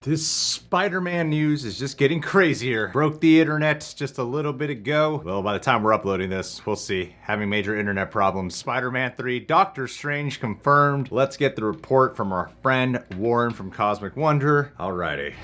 This Spider-Man news is just getting crazier. Broke the internet just a little bit ago. Well, by the time we're uploading this, we'll see. Having major internet problems. Spider-Man 3, Doctor Strange confirmed. Let's get the report from our friend Warren from Cosmic Wonder. Alrighty.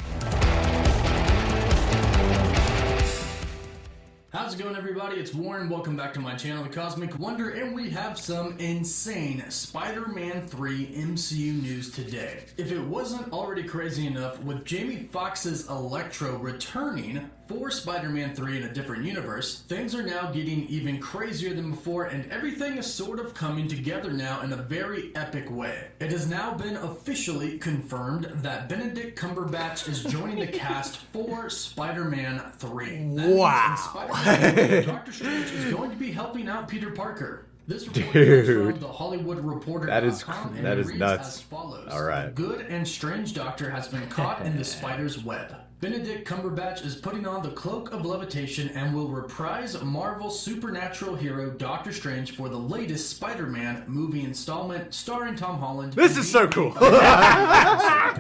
How's it going, everybody? It's Warren. Welcome back to my channel, The Cosmic Wonder, and we have some insane Spider-Man 3 MCU news today. If it wasn't already crazy enough, with Jamie Foxx's Electro returning for Spider-Man 3 in a different universe, things are now getting even crazier than before, and everything is sort of coming together now in a very epic way. It has now been officially confirmed that Benedict Cumberbatch is joining the cast for Spider-Man 3. Wow. Doctor Strange is going to be helping out Peter Parker. This report comes from the Hollywood Reporter. That is nuts. As follows. All right. The good and strange doctor has been caught in the spider's web. Benedict Cumberbatch is putting on the cloak of levitation and will reprise Marvel's supernatural hero Doctor Strange for the latest Spider-Man movie installment starring Tom Holland. This is so cool. I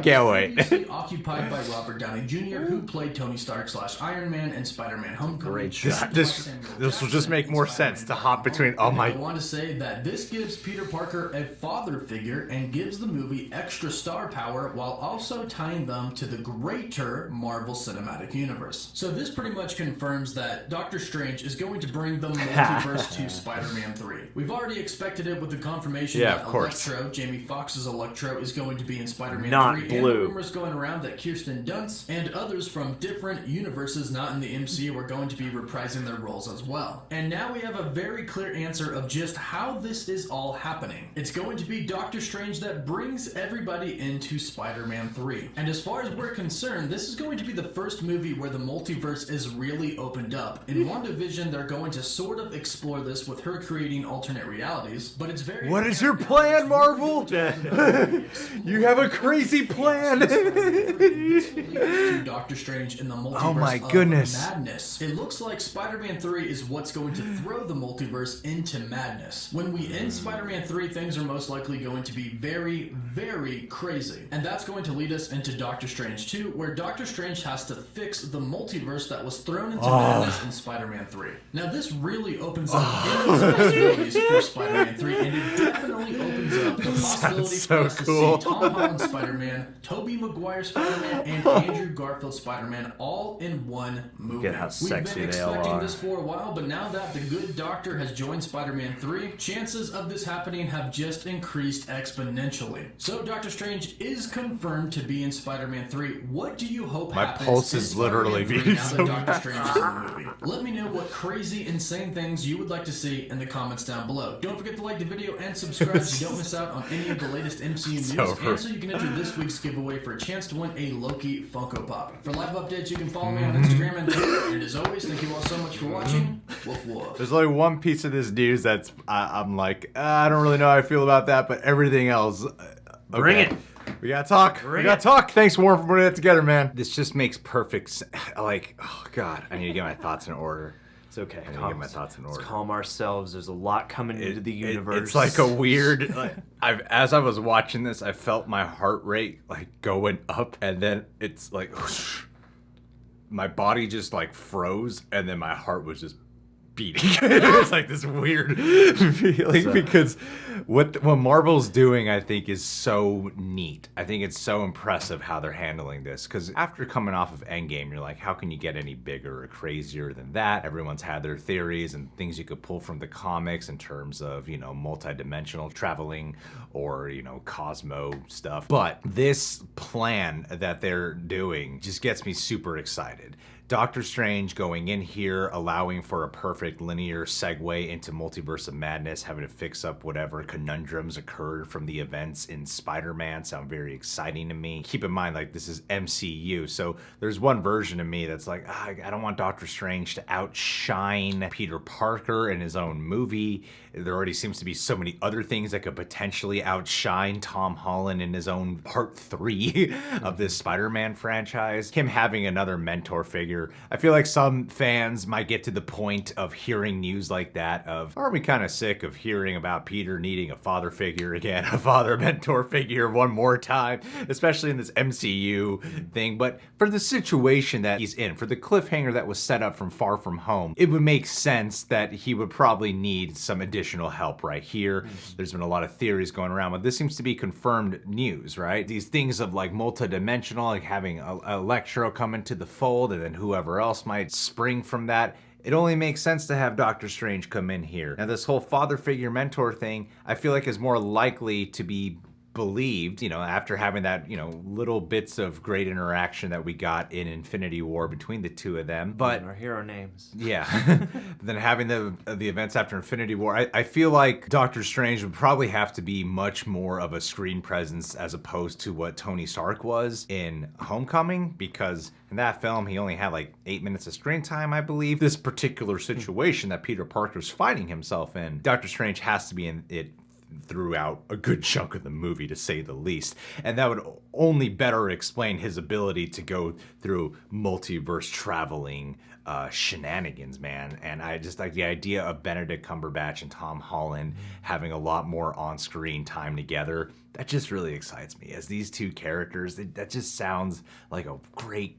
can't wait. Previously occupied by Robert Downey Jr., who played Tony Stark / Iron Man and Spider-Man Homecoming. Great shot. This will just make more sense to hop between. Oh my! I want to say that this gives Peter Parker a father figure and gives the movie extra star power, while also tying them to the greater Marvel Cinematic Universe. So this pretty much confirms that Doctor Strange is going to bring the multiverse to Spider-Man 3. We've already expected it with the confirmation that Electro, Jamie Foxx's Electro, is going to be in Spider-Man 3. And the rumors going around that Kirsten Dunst and others from different universes not in the MCU are going to be reprising their roles as well. And now we have a very clear answer of just how this is all happening. It's going to be Doctor Strange that brings everybody into Spider-Man 3. And as far as we're concerned, this is going to be the first movie where the multiverse is really opened up. In WandaVision, they're going to sort of explore this with her creating alternate realities, but it's very... What is your plan, Marvel? You have a crazy plan! Doctor Strange in the multiverse oh my goodness. Of madness. It looks like Spider-Man 3 is what's going to throw the multiverse into madness. When we end Spider-Man 3, things are most likely going to be very, very crazy. And that's going to lead us into Doctor Strange 2, where Doctor Strange has to fix the multiverse that was thrown into madness in Spider-Man 3. Now this really opens up endless possibilities for Spider-Man 3, and it definitely opens up the possibility for us to see Tom Holland Spider-Man, Tobey Maguire Spider-Man, and Andrew Garfield Spider-Man all in one movie. Look at how sexy We've been they all expecting are. this for a while, but now that the good doctor has joined Spider-Man 3, chances of this happening have just increased exponentially. So Doctor Strange is confirmed to be in Spider-Man 3. What do you hope happens? My pulse is literally beating so now that Doctor Strange is in the movie? Let me know what crazy, insane things you would like to see in the comments down below. Don't forget to like the video and subscribe so you don't miss out on any of the latest MCU news, and so you can enter this week's giveaway for a chance to win a Loki Funko Pop. For live updates, you can follow me on Instagram and Twitter. And as always, thank you all so much for watching. Woof woof. There's only one piece of this news that's I'm like, I don't really know how I feel about that, but everything else... Bring it. We gotta talk. We gotta talk. Thanks, Warren, for putting it together, man. This just makes perfect sense. Like, oh god, I need to get my thoughts in order. It's okay. I need to get my thoughts in order. Let's calm ourselves. There's a lot coming into the universe. It's like a weird. Like, as I was watching this, I felt my heart rate like going up, and then it's like, whoosh, my body just like froze, and then my heart was just beating. It was like this weird feeling because what Marvel's doing, I think, is so neat. I think it's so impressive how they're handling this, because after coming off of Endgame, you're like, how can you get any bigger or crazier than that? Everyone's had their theories and things you could pull from the comics in terms of, you know, multi-dimensional traveling or, you know, Cosmo stuff. But this plan that they're doing just gets me super excited. Doctor Strange going in here, allowing for a perfect linear segue into Multiverse of Madness, having to fix up whatever conundrums occurred from the events in Spider-Man sound very exciting to me. Keep in mind, like, this is MCU, so there's one version of me that's like, I don't want Doctor Strange to outshine Peter Parker in his own movie. There already seems to be so many other things that could potentially outshine Tom Holland in his own part 3 of this Spider-Man franchise. Him having another mentor figure figure. I feel like some fans might get to the point of hearing news like that of, aren't we kind of sick of hearing about Peter needing a father figure again, a father mentor figure one more time, especially in this MCU thing. But for the situation that he's in, for the cliffhanger that was set up from Far From Home, it would make sense that he would probably need some additional help right here. There's been a lot of theories going around, but this seems to be confirmed news, right? These things of like multidimensional, like having Electro come into the fold and then whoever else might spring from that. It only makes sense to have Doctor Strange come in here. Now, this whole father figure mentor thing, I feel like is more likely to be believed, after having that, little bits of great interaction that we got in Infinity War between the two of them. But and our hero names. Yeah. Then having the events after Infinity War, I feel like Doctor Strange would probably have to be much more of a screen presence as opposed to what Tony Stark was in Homecoming, because in that film, he only had like 8 minutes of screen time, I believe. This particular situation that Peter Parker's finding himself in, Doctor Strange has to be in it throughout a good chunk of the movie, to say the least. And that would only better explain his ability to go through multiverse traveling shenanigans, man. And I just like the idea of Benedict Cumberbatch and Tom Holland having a lot more on-screen time together. That just really excites me. As these two characters, that just sounds like a great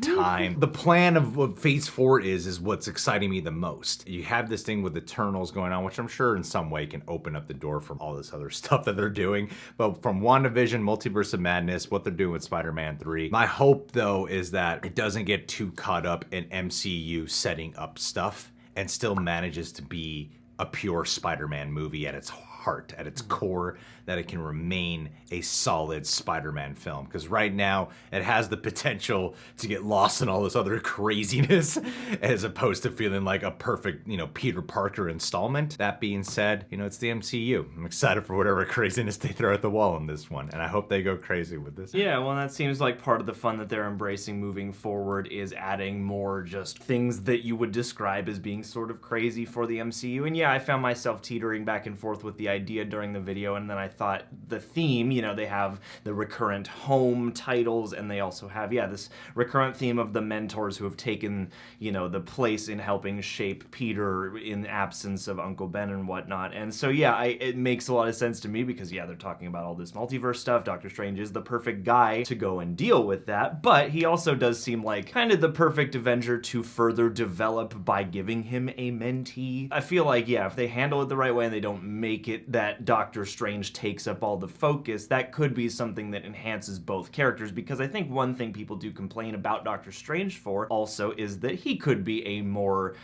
time. The plan of what Phase 4 is what's exciting me the most. You have this thing with Eternals going on, which I'm sure in some way can open up the door from all this other stuff that they're doing. But from WandaVision, Multiverse of Madness, what they're doing with Spider-Man 3, my hope though is that it doesn't get too caught up in MCU setting up stuff and still manages to be a pure Spider-Man movie at its heart, at its core, that it can remain a solid Spider-Man film. Because right now, it has the potential to get lost in all this other craziness, as opposed to feeling like a perfect, Peter Parker installment. That being said, it's the MCU. I'm excited for whatever craziness they throw at the wall in this one, and I hope they go crazy with this. Yeah, well, that seems like part of the fun that they're embracing moving forward is adding more just things that you would describe as being sort of crazy for the MCU. And yeah, I found myself teetering back and forth with the idea during the video, and then I thought the theme, they have the recurrent home titles, and they also have, this recurrent theme of the mentors who have taken, the place in helping shape Peter in absence of Uncle Ben and whatnot. And so, it makes a lot of sense to me because, they're talking about all this multiverse stuff. Doctor Strange is the perfect guy to go and deal with that, but he also does seem like kind of the perfect Avenger to further develop by giving him a mentee. I feel like, if they handle it the right way and they don't make it that Doctor Strange takes up all the focus, that could be something that enhances both characters, because I think one thing people do complain about Doctor Strange for also is that he could be a more,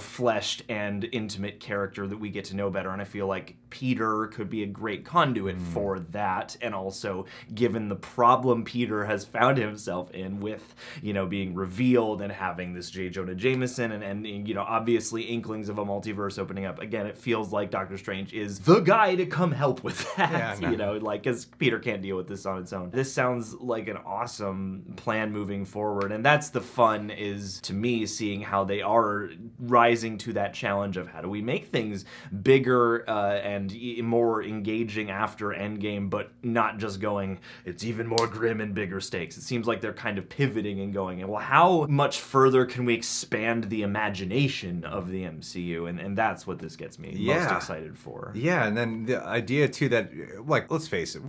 fleshed and intimate character that we get to know better, and I feel like Peter could be a great conduit for that. And also, given the problem Peter has found himself in with, being revealed and having this J. Jonah Jameson and obviously inklings of a multiverse opening up, again, it feels like Doctor Strange is the guy to come help with that, because Peter can't deal with this on its own. This sounds like an awesome plan moving forward, and that's the fun, is to me seeing how they are rising to that challenge of how do we make things bigger and more engaging after Endgame, but not just going, it's even more grim and bigger stakes. It seems like they're kind of pivoting and going, well, how much further can we expand the imagination of the MCU? And that's what this gets me most excited for. Yeah, and then the idea too that, like, let's face it,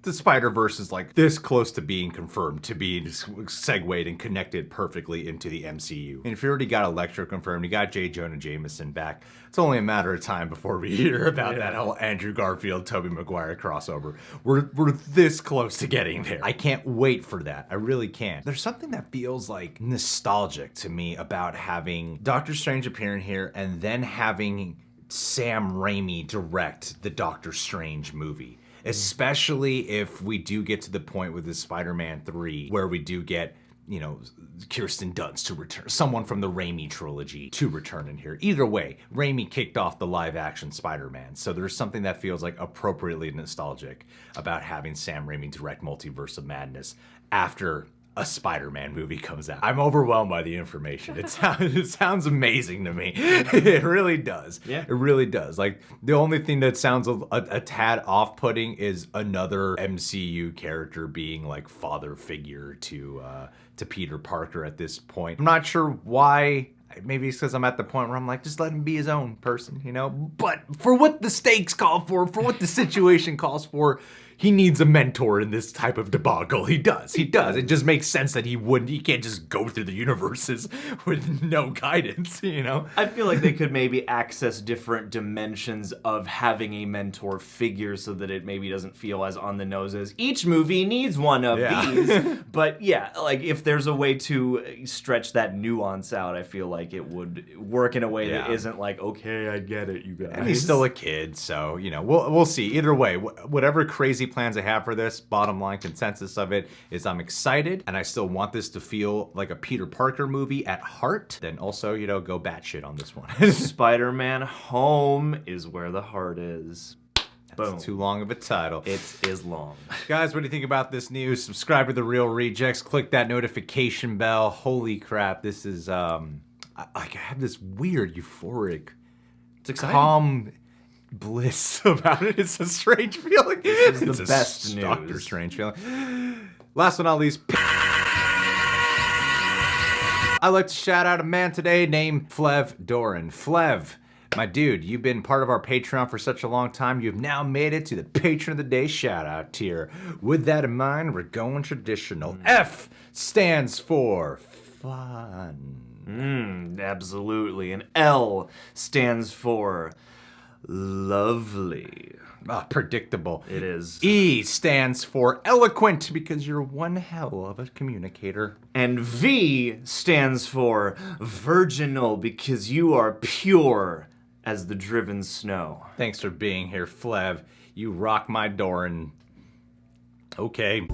the Spider-Verse is like this close to being confirmed, to being segued and connected perfectly into the MCU. And if you already got Electro confirmed, you got J. Jonah Jameson back, it's only a matter of time before we hear about that whole Andrew Garfield, Tobey Maguire crossover. We're this close to getting there. I can't wait for that. I really can't. There's something that feels like nostalgic to me about having Doctor Strange appearing here and then having Sam Raimi direct the Doctor Strange movie. Especially if we do get to the point with this Spider-Man 3 where we do get, Kirsten Dunst to return, someone from the Raimi trilogy to return in here. Either way, Raimi kicked off the live-action Spider-Man, so there's something that feels like appropriately nostalgic about having Sam Raimi direct Multiverse of Madness after a Spider-Man movie comes out. I'm overwhelmed by the information. It sounds amazing to me. It really does. Yeah. It really does. Like, the only thing that sounds a tad off-putting is another MCU character being like father figure to Peter Parker at this point. I'm not sure why. Maybe it's because I'm at the point where I'm like, just let him be his own person, you know? But for what the stakes call for what the situation calls for, he needs a mentor in this type of debacle. He does. It just makes sense that he can't just go through the universes with no guidance, you know? I feel like they could maybe access different dimensions of having a mentor figure so that it maybe doesn't feel as on the nose as each movie needs one of these. But yeah, like if there's a way to stretch that nuance out, I feel like it would work in a way that isn't like, okay, I get it, you guys. And he's still a kid, so, you know, we'll see. Either way, whatever crazy plans I have for this, bottom line consensus of it is I'm excited, and I still want this to feel like a Peter Parker movie at heart. Then also, you know, go batshit on this one. Spider-Man Home is where the heart is. Boom. It's too long of a title. It is long. Guys, what do you think about this news? Subscribe to The Real Rejects. Click that notification bell. Holy crap, this is, I have this weird, euphoric, It's exciting. calm bliss about it. It's a strange feeling. This is It's the a best news. Doctor Strange feeling. Last but not least, I'd like to shout out a man today named Flev Doran. Flev, my dude, you've been part of our Patreon for such a long time. You've now made it to the Patron of the Day shout out tier. With that in mind, we're going traditional. F stands for fun. Absolutely. And L stands for lovely. Predictable. It is. E stands for eloquent because you're one hell of a communicator. And V stands for virginal because you are pure as the driven snow. Thanks for being here, Flev. You rock my door and... Okay.